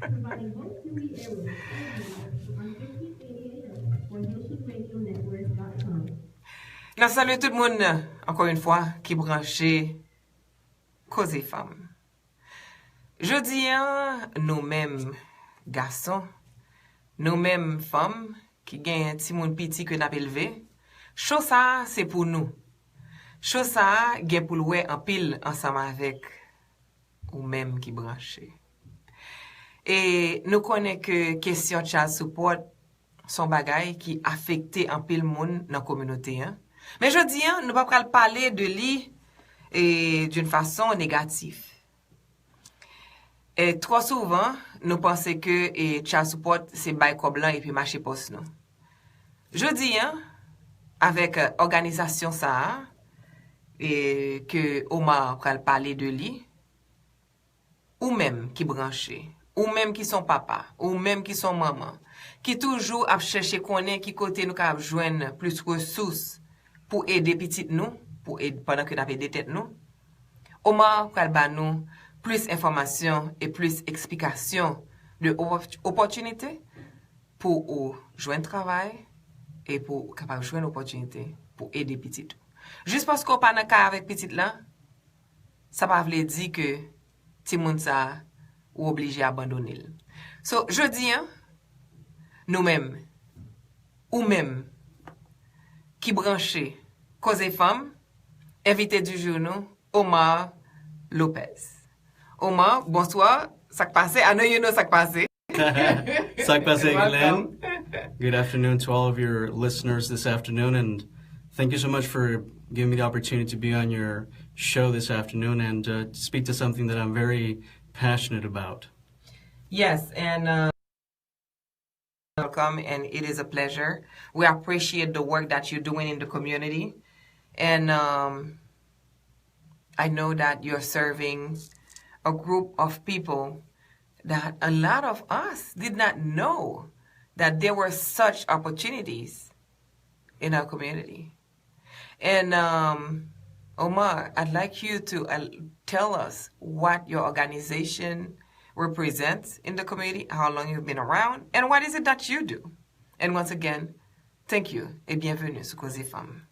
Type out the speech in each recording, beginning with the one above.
Providing home Huey airways on 1588 for HaitianRadioNetwork.com. Nous saluons tout le monde, encore une fois, qui branché Koze Fanm. Jeudi, nous-mêmes garçons, nous-mêmes femmes, qui gagnent un petit monde petit que nous avons élevé, chose ça, c'est pour nous. Chose ça, gagne pour louer en pile ensemble avec ou même qui branché. Et nous connaissons que question de child support son bagay qui affecte en pile monde dans la communauté. Mais je dis, nous ne pouvons pas parler de lui d'une façon négative. Et trop souvent, nous pensons que child support, c'est bail blanc et puis marché poste nous. Je dis, avec organisation ça, et que Omar va parler de lui, ou même qui branché, ou même qui sont papa, ou même qui sont maman, qui toujours a cherché connaître qui côté nous cap joindre plus ressources pour aider petite nous, pour aider pendant que nous aider tête nous. Omar va ba nous plus informations et plus explications de opportunités pour joindre travail et pour capable joindre opportunité pour aider petite. Juste parce qu'on pas dans cas avec petite là, ça pas veut dire que ti moun sa ou obligé à abandonner. So, je dis, nous-mêmes, ou même, qui branché, Koze Fanm, invité du jour, nous, Omar Lopez. Omar, bonsoir. Ça passe? I know you know ça passe. Ça passe, Guylene. Good afternoon to all of your listeners this afternoon, and thank you so much for giving me the opportunity to be on your show this afternoon and speak to something that I'm very passionate about. Yes, and welcome, and it is a pleasure. We appreciate the work that you're doing in the community, and I know that you're serving a group of people that a lot of us did not know that there were such opportunities in our community. And Omar, I'd like you to tell us what your organization represents in the community, how long you've been around, and what is it that you do. And once again, thank you et bienvenue sur Koze Fanm.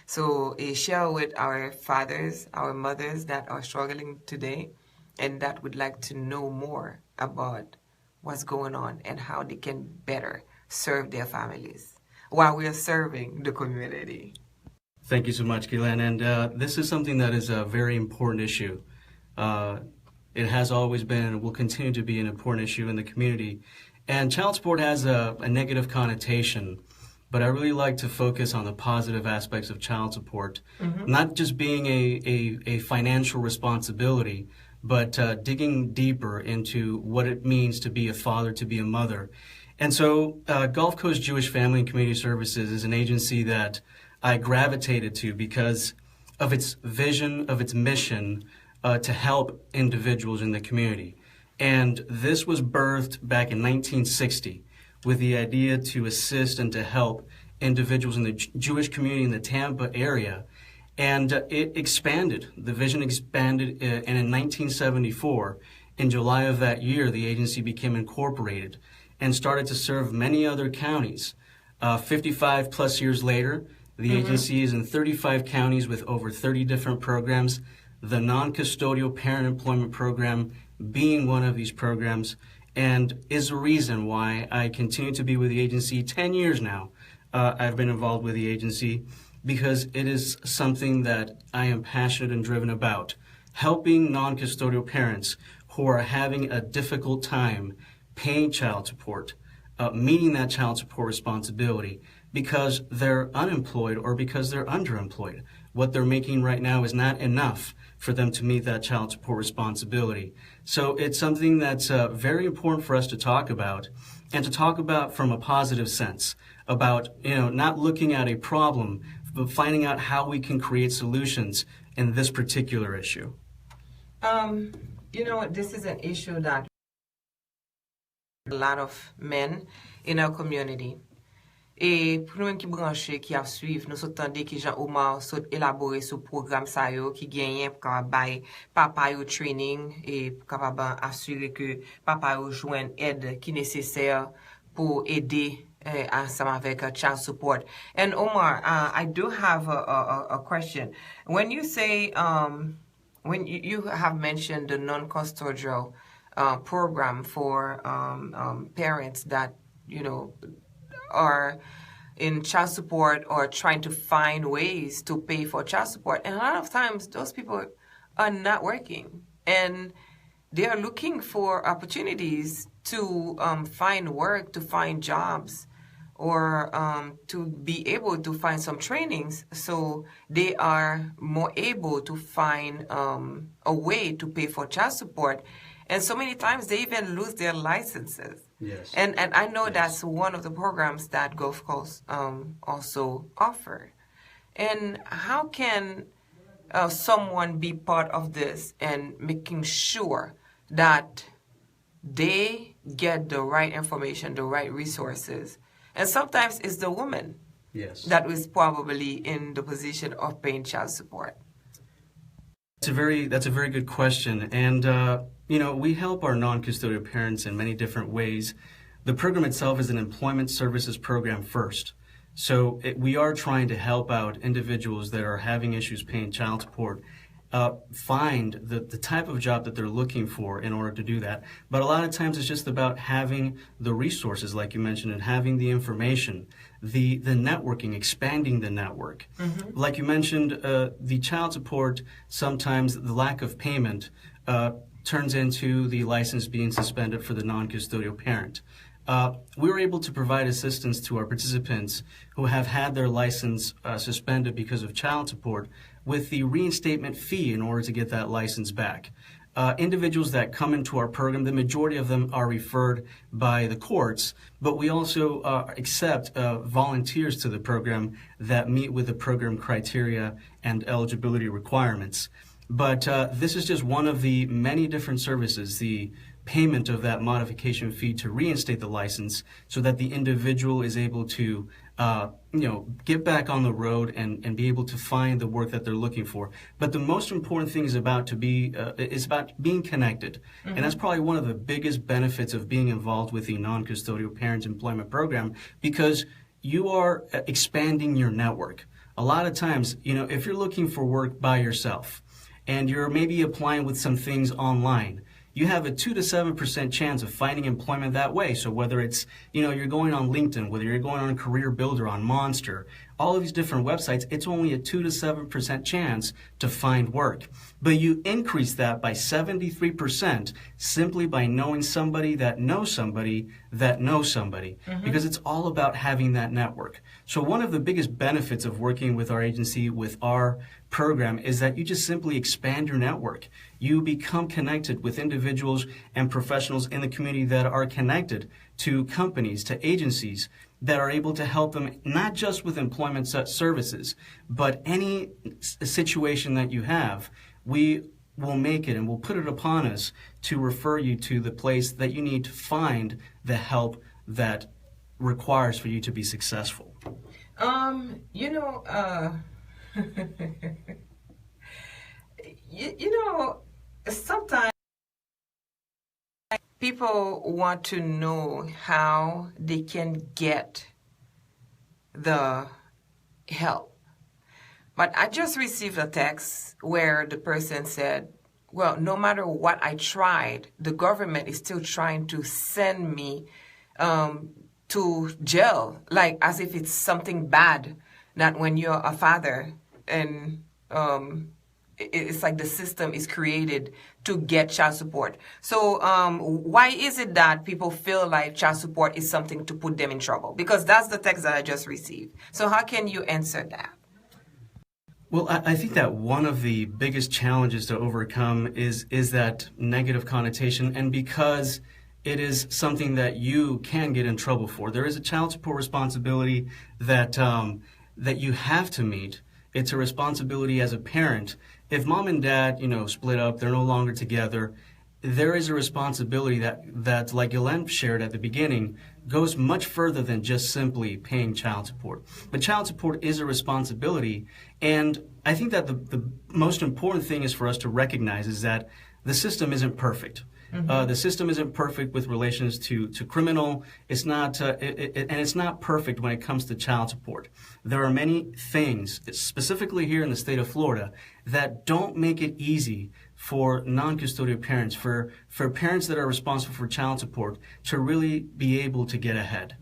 So share with our fathers, our mothers that are struggling today and that would like to know more about what's going on and how they can better serve their families while we are serving the community. Thank you so much, Guylene. And this is something that is a very important issue. It has always been and will continue to be an important issue in the community. And child support has a negative connotation, but I really like to focus on the positive aspects of child support, not just being a financial responsibility, but digging deeper into what it means to be a father, to be a mother. And so Gulf Coast Jewish Family and Community Services is an agency that I gravitated to because of its vision, of its mission to help individuals in the community. And this was birthed back in 1960 with the idea to assist and to help individuals in the Jewish community in the Tampa area. And it expanded. The vision expanded, and in 1974, in July of that year, the agency became incorporated and started to serve many other counties. 55 plus years later, the agency is in 35 counties with over 30 different programs, the non-custodial parent employment program being one of these programs, and is a reason why I continue to be with the agency 10 years now. I've been involved with the agency because it is something that I am passionate and driven about, helping non-custodial parents who are having a difficult time paying child support, meeting that child support responsibility because they're unemployed or because they're underemployed. What they're making right now is not enough for them to meet that child support responsibility. So it's something that's very important for us to talk about, and to talk about from a positive sense, about not looking at a problem, but finding out how we can create solutions in this particular issue. This is an issue that a lot of men in our community. Et pour nous-mêmes qui branchés, qui a suivre, nous sommes tendés qui Jean Omar sont élaboré ce programme ça yo, qui gagne pour capable papa yo training et pour capable assurer que papa yo joigne aide qui nécessaire pour aider ensemble avec child support. And Omar, I do have a question. When you say when you have mentioned the non-custodial program for parents that are in child support or trying to find ways to pay for child support. And a lot of times those people are not working and they are looking for opportunities to find work, to find jobs, or to be able to find some trainings so they are more able to find a way to pay for child support. And so many times they even lose their licenses. Yes. And I know that's one of the programs that Gulf Coast also offer. And how can someone be part of this and making sure that they get the right information, the right resources? And sometimes it's the woman that is probably in the position of paying child support. That's a very good question. And, we help our non-custodial parents in many different ways. The program itself is an employment services program first. So we are trying to help out individuals that are having issues paying child support find the type of job that they're looking for in order to do that. But a lot of times it's just about having the resources, like you mentioned, and having the information, the networking, expanding the network. Mm-hmm. Like you mentioned, the child support, sometimes the lack of payment turns into the license being suspended for the non-custodial parent. We were able to provide assistance to our participants who have had their license suspended because of child support with the reinstatement fee in order to get that license back. Individuals that come into our program, the majority of them are referred by the courts, but we also accept volunteers to the program that meet with the program criteria and eligibility requirements. But this is just one of the many different services, the payment of that modification fee to reinstate the license so that the individual is able to get back on the road and be able to find the work that they're looking for. But the most important thing is about being connected. Mm-hmm. And that's probably one of the biggest benefits of being involved with the non-custodial parents employment program, because you are expanding your network. A lot of times, if you're looking for work by yourself and you're maybe applying with some things online, you have a 2 to 7% chance of finding employment that way. So whether it's, you're going on LinkedIn, whether you're going on Career Builder, on Monster, all of these different websites, it's only a 2 to 7% chance to find work. But you increase that by 73% simply by knowing somebody that knows somebody that knows somebody, mm-hmm. because it's all about having that network. So one of the biggest benefits of working with our agency, with our program, is that you just simply expand your network. You become connected with individuals and professionals in the community that are connected to companies, to agencies that are able to help them not just with employment services, but any situation that you have. We will make it and we'll put it upon us to refer you to the place that you need to find the help that requires for you to be successful. Sometimes people want to know how they can get the help. But I just received a text where the person said, well, no matter what I tried, the government is still trying to send me to jail, like as if it's something bad, that when you're a father and it's like the system is created to get child support. So why is it that people feel like child support is something to put them in trouble? Because that's the text that I just received. So how can you answer that? Well, I think that one of the biggest challenges to overcome is that negative connotation, and because it is something that you can get in trouble for. There is a child support responsibility that you have to meet. It's a responsibility as a parent. If mom and dad, split up, they're no longer together, there is a responsibility that, like Guylene shared at the beginning, goes much further than just simply paying child support. But child support is a responsibility, and I think that the most important thing is for us to recognize is that the system isn't perfect. The system isn't perfect with relations to criminal. It's not, and it's not perfect when it comes to child support. There are many things, specifically here in the state of Florida, that don't make it easy for non-custodial parents, for parents that are responsible for child support, to really be able to get ahead.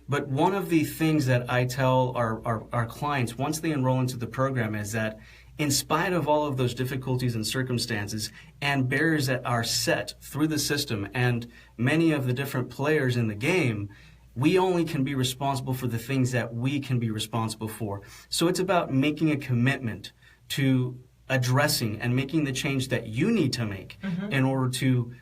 But one of the things that I tell our clients once they enroll into the program is that in spite of all of those difficulties and circumstances and barriers that are set through the system and many of the different players in the game, we only can be responsible for the things that we can be responsible for. So it's about making a commitment to addressing and making the change that you need to make in order to,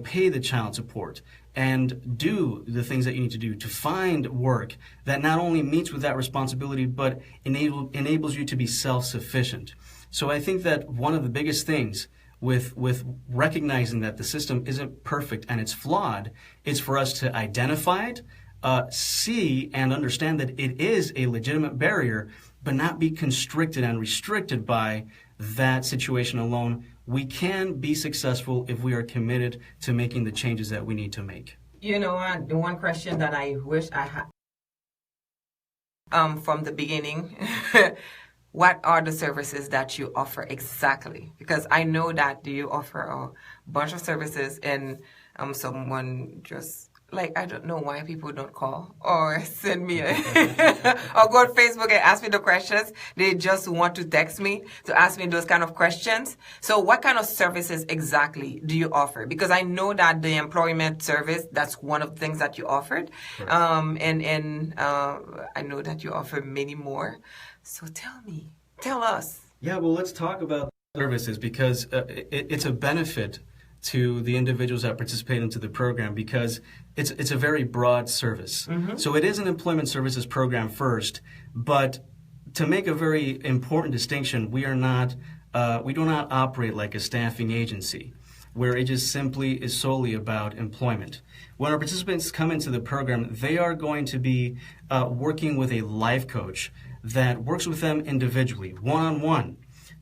pay the child support and do the things that you need to do to find work that not only meets with that responsibility, but enables you to be self-sufficient. So I think that one of the biggest things with recognizing that the system isn't perfect and it's flawed, is for us to identify it, see and understand that it is a legitimate barrier, but not be constricted and restricted by that situation alone. We can be successful if we are committed to making the changes that we need to make. The one question that I wish I had from the beginning, what are the services that you offer exactly? Because I know that you offer a bunch of services, and someone just, I don't know why people don't call or send me or go on Facebook and ask me the questions. They just want to text me to ask me those kind of questions. So what kind of services exactly do you offer? Because I know that the employment service, that's one of the things that you offered. Sure. And I know that you offer many more. So tell us. Yeah, well, let's talk about services, because it's a benefit to the individuals that participate into the program, because it's a very broad service. So it is an employment services program first, but to make a very important distinction, we do not operate like a staffing agency where it just simply is solely about employment. When our participants come into the program, they are going to be working with a life coach that works with them individually, one-on-one,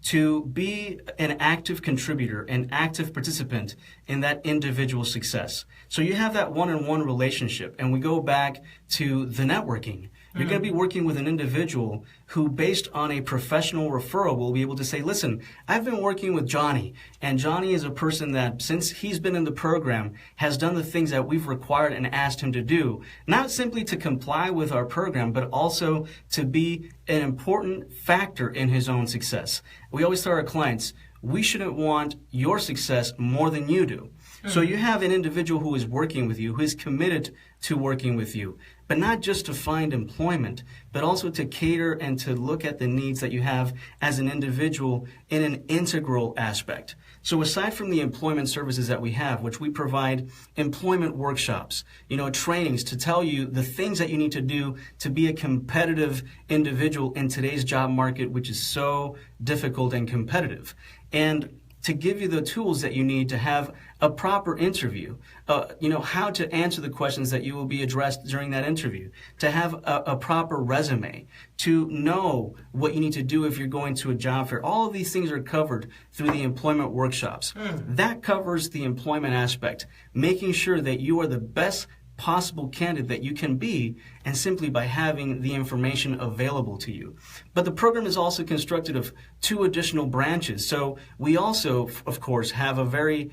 to be an active contributor, an active participant in that individual success. So you have that one-on-one relationship, and we go back to the networking. You're going to be working with an individual who, based on a professional referral, will be able to say, listen, I've been working with Johnny, and Johnny is a person that, since he's been in the program, has done the things that we've required and asked him to do, not simply to comply with our program, but also to be an important factor in his own success. We always tell our clients, we shouldn't want your success more than you do. So you have an individual who is working with you, who is committed to working with you, but not just to find employment, but also to cater and to look at the needs that you have as an individual in an integral aspect. So aside from the employment services that we have, which we provide employment workshops, trainings to tell you the things that you need to do to be a competitive individual in today's job market, which is so difficult and competitive. And to give you the tools that you need to have a proper interview, how to answer the questions that you will be addressed during that interview, to have a proper resume, to know what you need to do if you're going to a job fair. All of these things are covered through the employment workshops. That covers the employment aspect, making sure that you are the best possible candidate that you can be, and simply by having the information available to you. But the program is also constructed of 2 additional branches. So we also, of course, have a very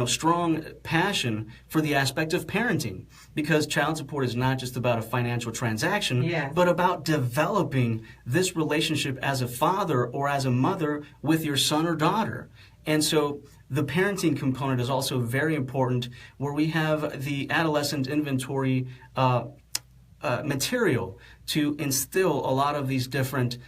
strong passion for the aspect of parenting, because child support is not just about a financial transaction, but about developing this relationship as a father or as a mother with your son or daughter. And so the parenting component is also very important, where we have the adolescent inventory material to instill a lot of these different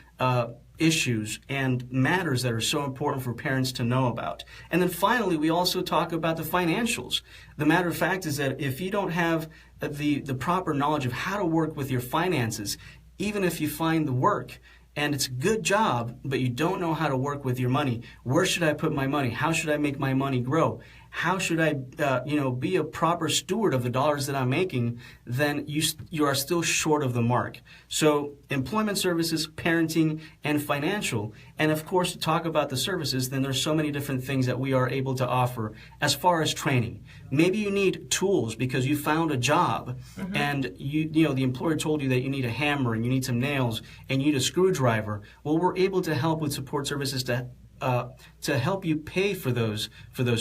issues and matters that are so important for parents to know about. And then finally, we also talk about the financials. The matter of fact is that if you don't have the proper knowledge of how to work with your finances, even if you find the work, and it's a good job, but you don't know how to work with your money. Where should I put my money? How should I make my money grow? how should I, be a proper steward of the dollars that I'm making, then you are still short of the mark. So employment services, parenting, and financial. And of course, to talk about the services, then there's so many different things that we are able to offer as far as training. Maybe you need tools because you found a job and the employer told you that you need a hammer and you need some nails and you need a screwdriver. Well, we're able to help with support services to help you pay for those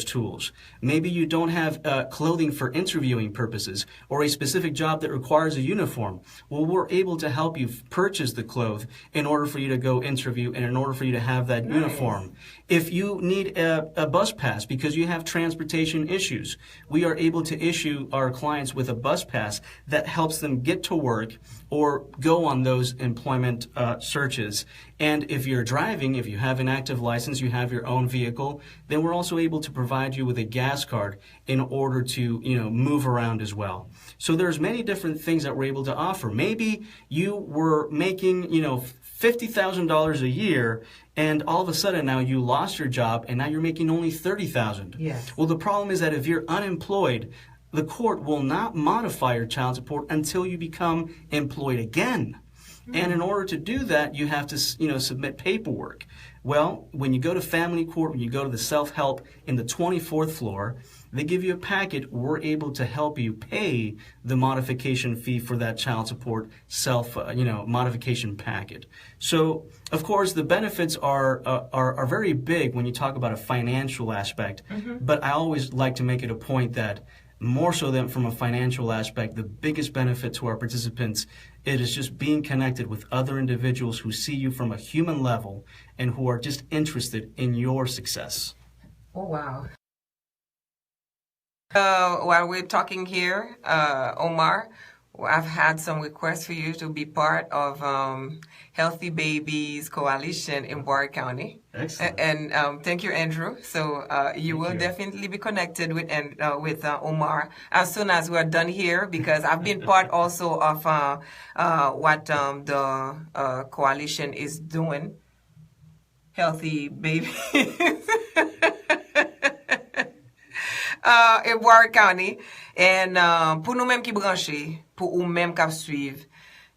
tools. Maybe you don't have clothing for interviewing purposes or a specific job that requires a uniform. Well, we're able to help you purchase the clothes in order for you to go interview and in order for you to have that uniform. If you need a bus pass because you have transportation issues, we are able to issue our clients with a bus pass that helps them get to work or go on those employment searches. And if you're driving, if you have an active license, you have your own vehicle, then we're also able to provide you with a gas card in order to, move around as well. So there's many different things that we're able to offer. Maybe you were making, $50,000 a year, and all of a sudden now you lost your job, and now you're making only $30,000. Yes. Well, the problem is that if you're unemployed, the court will not modify your child support until you become employed again. And in order to do that, you have to, submit paperwork. Well, when you go to family court, when you go to the self-help in the 24th floor, they give you a packet. We're able to help you pay the modification fee for that child support modification packet. So, of course, the benefits are very big when you talk about a financial aspect. But I always like to make it a point that more so than from a financial aspect, the biggest benefit to our participants, it is just being connected with other individuals who see you from a human level and who are just interested in your success. Oh, wow. While we're talking here, Omar, I've had some requests for you to be part of Healthy Babies Coalition in Warwick County. Excellent. And thank you, Andrew. So you will definitely be connected with Omar as soon as we're done here, because I've been part also of what the coalition is doing. Healthy Babies. In Warwick County. And pour nous-mêmes qui branchés, pour nous-mêmes qui suivent,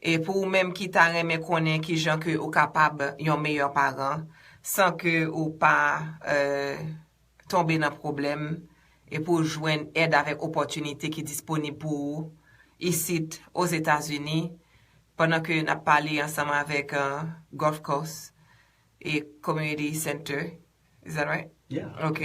et pour nous-mêmes qui t'a remet connaît qui gens que ou capable yon meilleur parent, sans que ou pas tomber dans problème, et pour joindre aide avec opportunité qui est disponible pour vous, ici aux États-Unis, pendant que nous parlé ensemble avec Gulf Coast et Community Center. Is that right? Yeah. OK.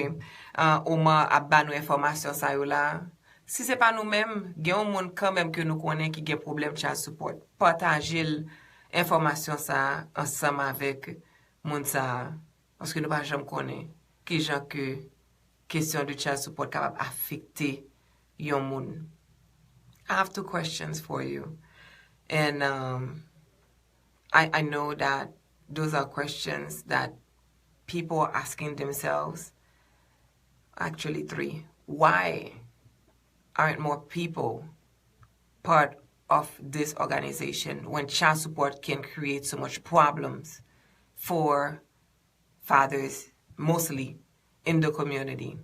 Omar a ba nou informasyon sa yo la. Si se pa nou même, gen yon moun quand même que nous konnen qui gen problème child support. Partager l'information ça ensemble avec moun sa, parce que nous pas jamais konnen qui gens que question de child support capable affecter yon moun. I have 2 questions for you. And I know that those are questions that people are asking themselves. Actually 3. Why aren't more people part of this organization when child support can create so much problems for fathers, mostly in the community?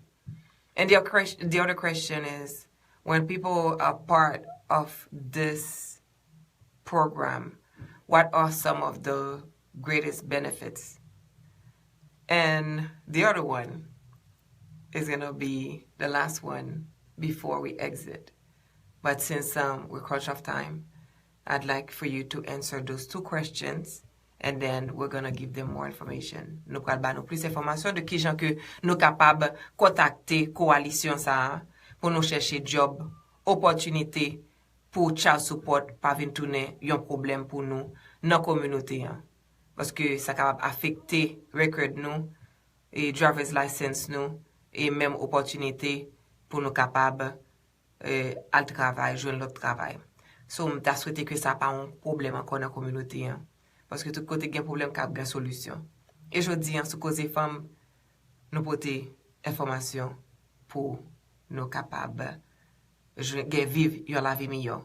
And the other question is, when people are part of this program, what are some of the greatest benefits? And the other one is going to be the last one before we exit. But since we're crushed off time, I'd like for you to answer those 2 questions, and then we're going to give them more information. Nous pral ba nou plus information de qui jan que nous capable contacter coalition ça pour nous chercher job, opportunité pour child support pa vin tourner yon problème pour nous dans communauté. Parce que ça capable affecter record nous et driver's license nous et même opportunité pour nous capables al travail, joindre l'autre travail. So, m'ta souhaité que ça pas un problème encore dans la communauté. Parce que tout côté gen problème cap gen solution. Et je dis, sous Koze Fanm, nous porter information pour nous capables vivre la vie meilleure.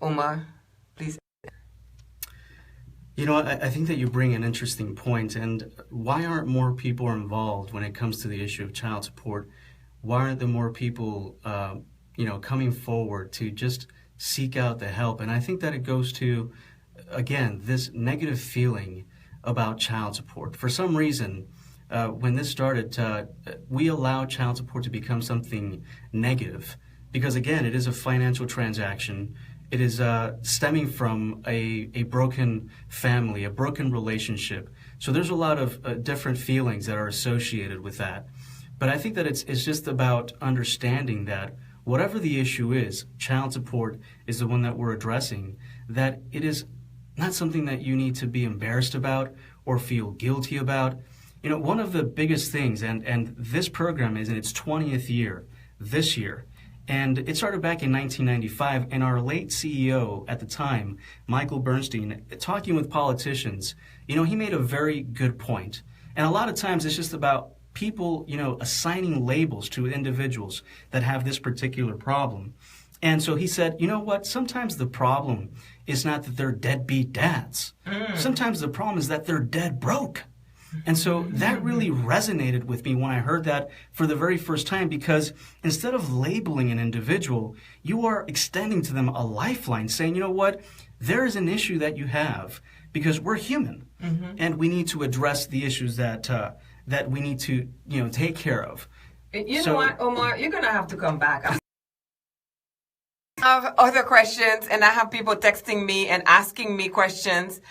Omar, please. You know, I think that you bring an interesting point, and why aren't more people involved when it comes to the issue of child support? why aren't there more people, coming forward to just seek out the help? And I think that it goes to, again, this negative feeling about child support. For some reason, when this started, we allowed child support to become something negative because, again, it is a financial transaction. It is stemming from a broken family, a broken relationship. So there's a lot of different feelings that are associated with that. But I think that it's just about understanding that whatever the issue is, child support is the one that we're addressing, that it is not something that you need to be embarrassed about or feel guilty about. You know, one of the biggest things, and this program is in its 20th year this year, and it started back in 1995, and our late CEO at the time, Michael Bernstein, talking with politicians, he made a very good point. And a lot of times it's just about people, assigning labels to individuals that have this particular problem. And so he said, you know what, sometimes the problem is not that they're deadbeat dads. Sometimes the problem is that they're dead broke. And so that really resonated with me when I heard that for the very first time, because instead of labeling an individual, you are extending to them a lifeline, saying, you know what, there is an issue that you have because we're human, and we need to address the issues that we need to, take care of. You know what, Omar, you're going to have to come back. I have other questions, and I have people texting me and asking me questions.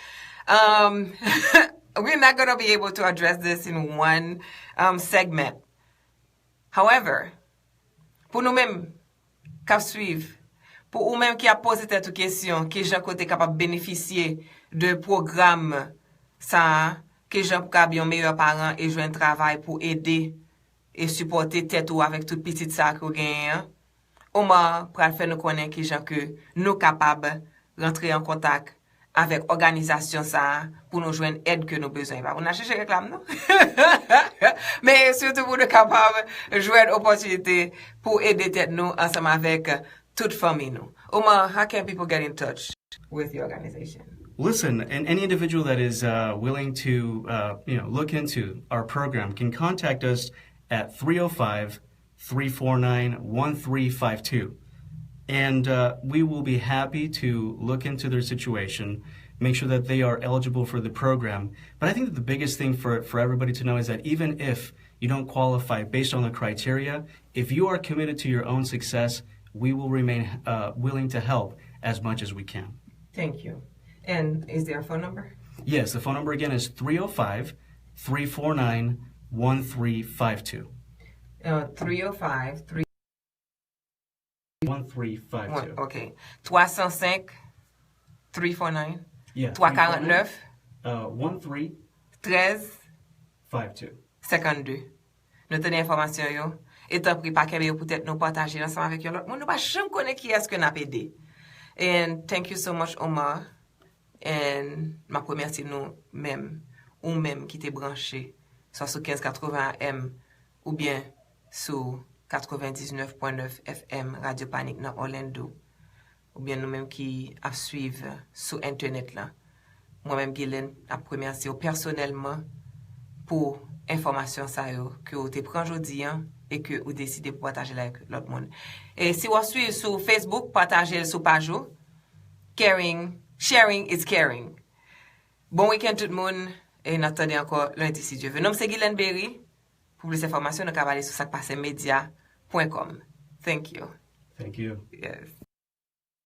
We're not going to be able to address this in one segment. However, pour nous-mêmes qui suivent, pour nous-mêmes qui a posé cette question, que gens côté capable bénéficier de programme ça, que gens pour bien meilleur parent et jouer un travail pour aider et supporter tête ou avec toute petite ça que gagne. Omar pour faire nous connaître que gens que nous capables rentrer en contact avec organisation ça pour nous joindre aide que nous besoin. On a cherché réclame non? Mais surtout pour nous capables joindre opportunité pour aider tête nous ensemble avec toute famille nous. Omar, how can people get in touch with your organization? Listen, and any individual that is willing to look into our program can contact us at 305-349-1352. And we will be happy to look into their situation, make sure that they are eligible for the program. But I think that the biggest thing for everybody to know is that even if you don't qualify based on the criteria, if you are committed to your own success, we will remain willing to help as much as we can. Thank you. And is there a phone number? Yes, the phone number again is 305-349-1352. 305-349. 1352. OK. 305-349. Yeah. 349. 1352. 52. Nous tenons information yo. Et tant pis pas qu'elle peut-être nous partager ensemble avec l'autre monde. Nous pas jamais connaître qui est-ce que n'a aidé. And thank you so much, Omar. And ma remercie nous même ou même qui t'es branché soit sur 1580 AM ou bien sur 99.9 FM Radio Panique dans Orlando, ou bien nous-mêmes qui a suivre sur Internet là. Moi-même, Guylene, a remercié personnellement pour information ça yo, que vous te prend aujourd'hui et que vous décidez de partager avec l'autre monde. Et si vous suivez sur Facebook, partagez sur page. Sharing is caring. Bon week-end tout le monde et n'attendez encore lundi si Dieu veut. Nom c'est Guylene Berry. Pour plus d'informations, nous pouvons aller sur sacpassemedia.com. Thank you. Thank you. Yes.